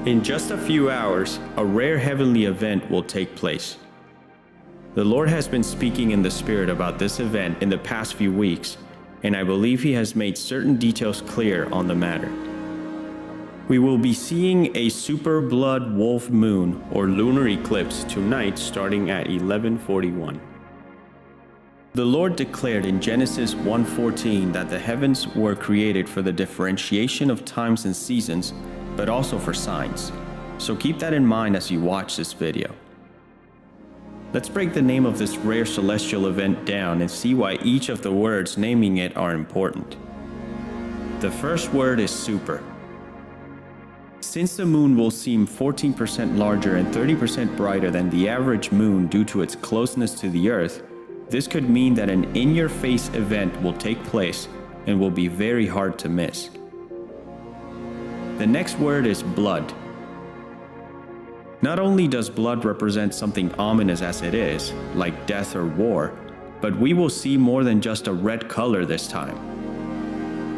In just a few hours, a rare heavenly event will take place. The Lord has been speaking in the Spirit about this event in the past few weeks, and I believe He has made certain details clear on the matter. We will be seeing a super blood wolf moon or lunar eclipse tonight starting at 11:41. The Lord declared in Genesis 1:14 that the heavens were created for the differentiation of times and seasons, but also for signs. So keep that in mind as you watch this video. Let's break the name of this rare celestial event down and see why each of the words naming it are important. The first word is super. Since the moon will seem 14% larger and 30% brighter than the average moon due to its closeness to the Earth, this could mean that an in-your-face event will take place and will be very hard to miss. The next word is blood. Not only does blood represent something ominous as it is, like death or war, but we will see more than just a red color this time.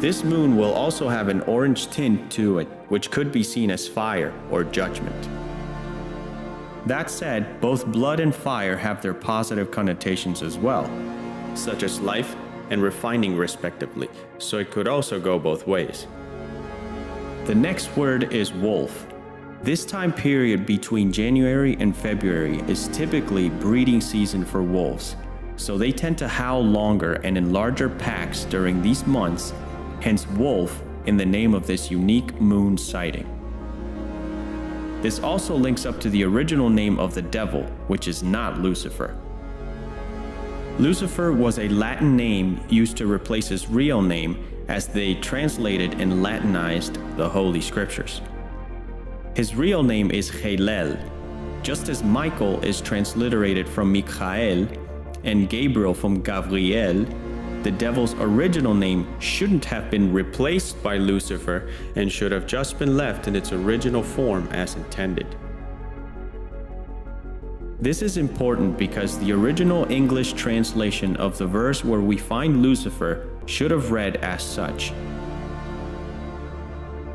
This moon will also have an orange tint to it, which could be seen as fire or judgment. That said, both blood and fire have their positive connotations as well, such as life and refining respectively, so it could also go both ways. The next word is wolf. This time period between January and February is typically breeding season for wolves, so they tend to howl longer and in larger packs during these months, hence wolf in the name of this unique moon sighting. This also links up to the original name of the devil, which is not Lucifer. Lucifer was a Latin name used to replace his real name as they translated and Latinized the Holy Scriptures. His real name is Hillel, just as Michael is transliterated from Michael and Gabriel from Gabriel. The devil's original name shouldn't have been replaced by Lucifer and should have just been left in its original form as intended. This is important because the original English translation of the verse where we find Lucifer should have read as such: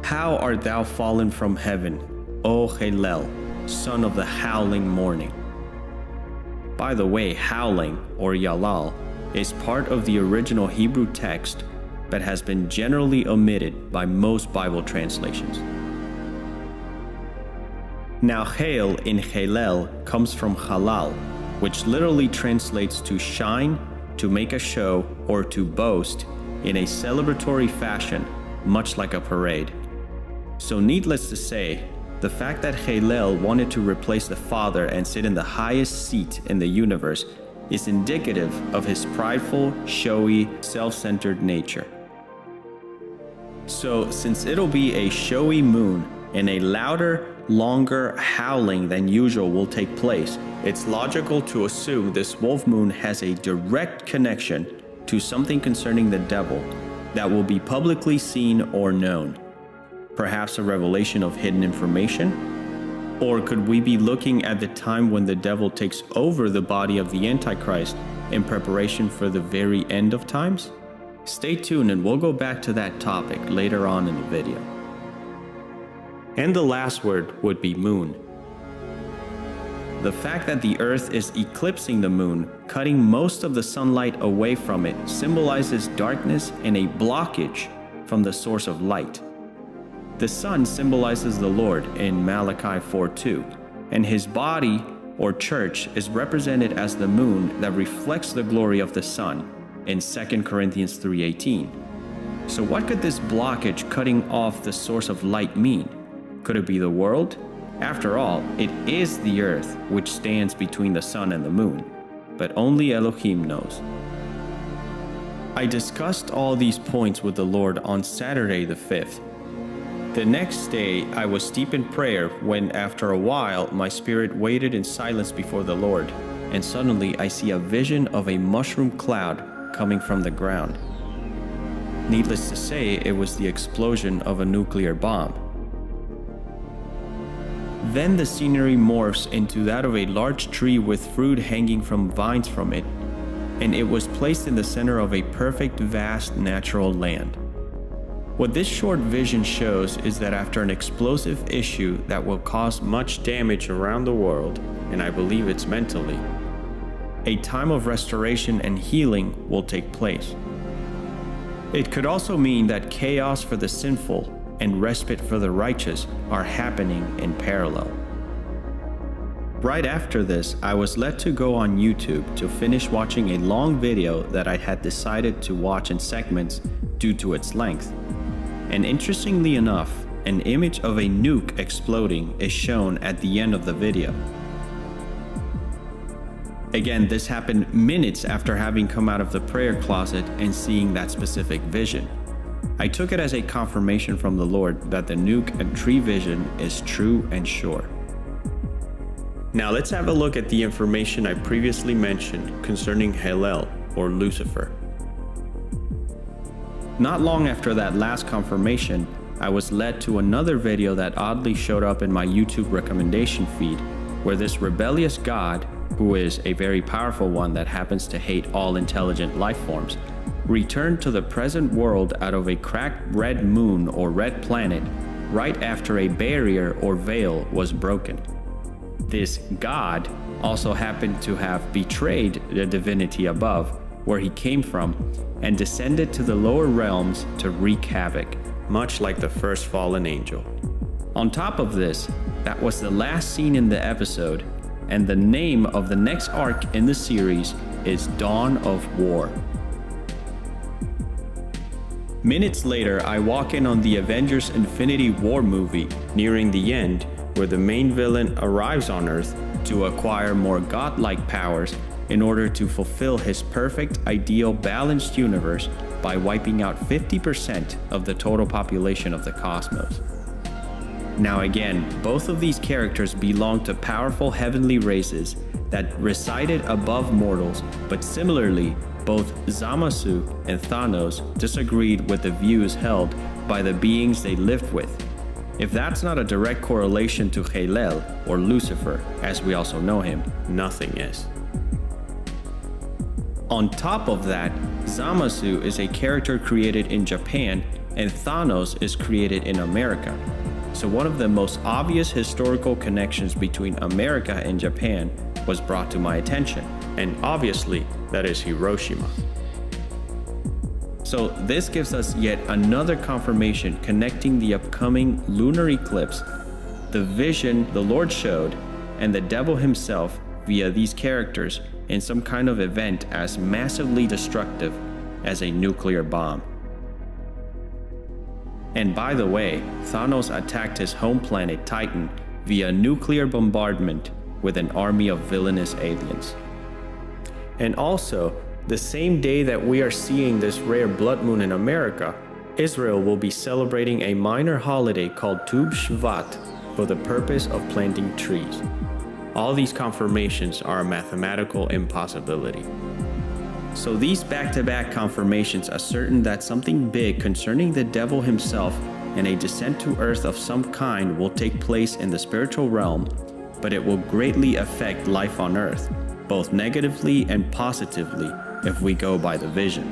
"How art thou fallen from heaven, O Hillel, son of the howling morning." By the way, howling, or yalal, is part of the original Hebrew text, but has been generally omitted by most Bible translations. Now, hail in Hillel comes from halal, which literally translates to shine, to make a show, or to boast in a celebratory fashion, much like a parade. So needless to say, the fact that Hillel wanted to replace the Father and sit in the highest seat in the universe is indicative of his prideful, showy, self-centered nature. So, since it'll be a showy moon and a louder, longer howling than usual will take place, it's logical to assume this wolf moon has a direct connection to something concerning the devil that will be publicly seen or known. Perhaps a revelation of hidden information? Or could we be looking at the time when the devil takes over the body of the Antichrist in preparation for the very end of times? Stay tuned and we'll go back to that topic later on in the video. And the last word would be moon. The fact that the Earth is eclipsing the moon, cutting most of the sunlight away from it, symbolizes darkness and a blockage from the source of light. The sun symbolizes the Lord in Malachi 4:2, and his body, or church, is represented as the moon that reflects the glory of the sun in 2 Corinthians 3:18. So what could this blockage cutting off the source of light mean? Could it be the world? After all, it is the earth which stands between the sun and the moon, but only Elohim knows. I discussed all these points with the Lord on Saturday the 5th. The next day, I was deep in prayer when, after a while, my spirit waited in silence before the Lord, and suddenly I see a vision of a mushroom cloud coming from the ground. Needless to say, it was the explosion of a nuclear bomb. Then the scenery morphs into that of a large tree with fruit hanging from vines from it, and it was placed in the center of a perfect, vast natural land. What this short vision shows is that after an explosive issue that will cause much damage around the world, and I believe it's mentally, a time of restoration and healing will take place. It could also mean that chaos for the sinful and respite for the righteous are happening in parallel. Right after this, I was led to go on YouTube to finish watching a long video that I had decided to watch in segments due to its length. And interestingly enough, an image of a nuke exploding is shown at the end of the video. Again, this happened minutes after having come out of the prayer closet and seeing that specific vision. I took it as a confirmation from the Lord that the nuke and tree vision is true and sure. Now let's have a look at the information I previously mentioned concerning Hillel, or Lucifer. Not long after that last confirmation, I was led to another video that oddly showed up in my YouTube recommendation feed, where this rebellious god, who is a very powerful one that happens to hate all intelligent life forms, returned to the present world out of a cracked red moon or red planet right after a barrier or veil was broken. This god also happened to have betrayed the divinity above, where he came from, and descended to the lower realms to wreak havoc, much like the first fallen angel. On top of this, that was the last scene in the episode, and the name of the next arc in the series is Dawn of War. Minutes later, I walk in on the Avengers Infinity War movie, nearing the end, where the main villain arrives on Earth to acquire more godlike powers in order to fulfill his perfect, ideal, balanced universe by wiping out 50% of the total population of the cosmos. Now again, both of these characters belong to powerful heavenly races that resided above mortals, but similarly, both Zamasu and Thanos disagreed with the views held by the beings they lived with. If that's not a direct correlation to Hillel, or Lucifer, as we also know him, nothing is. On top of that, Zamasu is a character created in Japan, and Thanos is created in America. So one of the most obvious historical connections between America and Japan was brought to my attention, and obviously that is Hiroshima. So this gives us yet another confirmation connecting the upcoming lunar eclipse, the vision the Lord showed, and the devil himself via these characters in some kind of event as massively destructive as a nuclear bomb. And by the way, Thanos attacked his home planet Titan via nuclear bombardment with an army of villainous aliens. And also, the same day that we are seeing this rare blood moon in America, Israel will be celebrating a minor holiday called Tu B'Shvat for the purpose of planting trees. All these confirmations are a mathematical impossibility. So these back-to-back confirmations ascertain that something big concerning the devil himself and a descent to earth of some kind will take place in the spiritual realm, but it will greatly affect life on earth, both negatively and positively, if we go by the vision.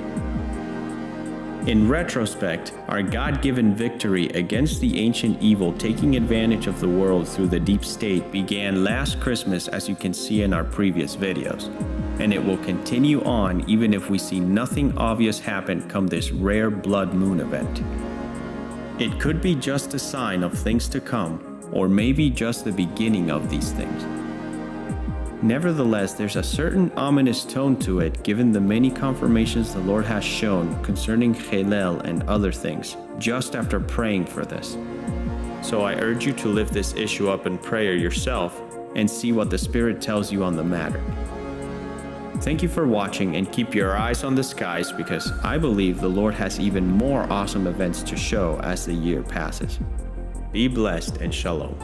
In retrospect, our God-given victory against the ancient evil taking advantage of the world through the deep state began last Christmas, as you can see in our previous videos, and it will continue on even if we see nothing obvious happen come this rare blood moon event. It could be just a sign of things to come, or maybe just the beginning of these things. Nevertheless, there's a certain ominous tone to it given the many confirmations the Lord has shown concerning Hillel and other things, just after praying for this. So I urge you to lift this issue up in prayer yourself and see what the Spirit tells you on the matter. Thank you for watching, and keep your eyes on the skies, because I believe the Lord has even more awesome events to show as the year passes. Be blessed and shalom.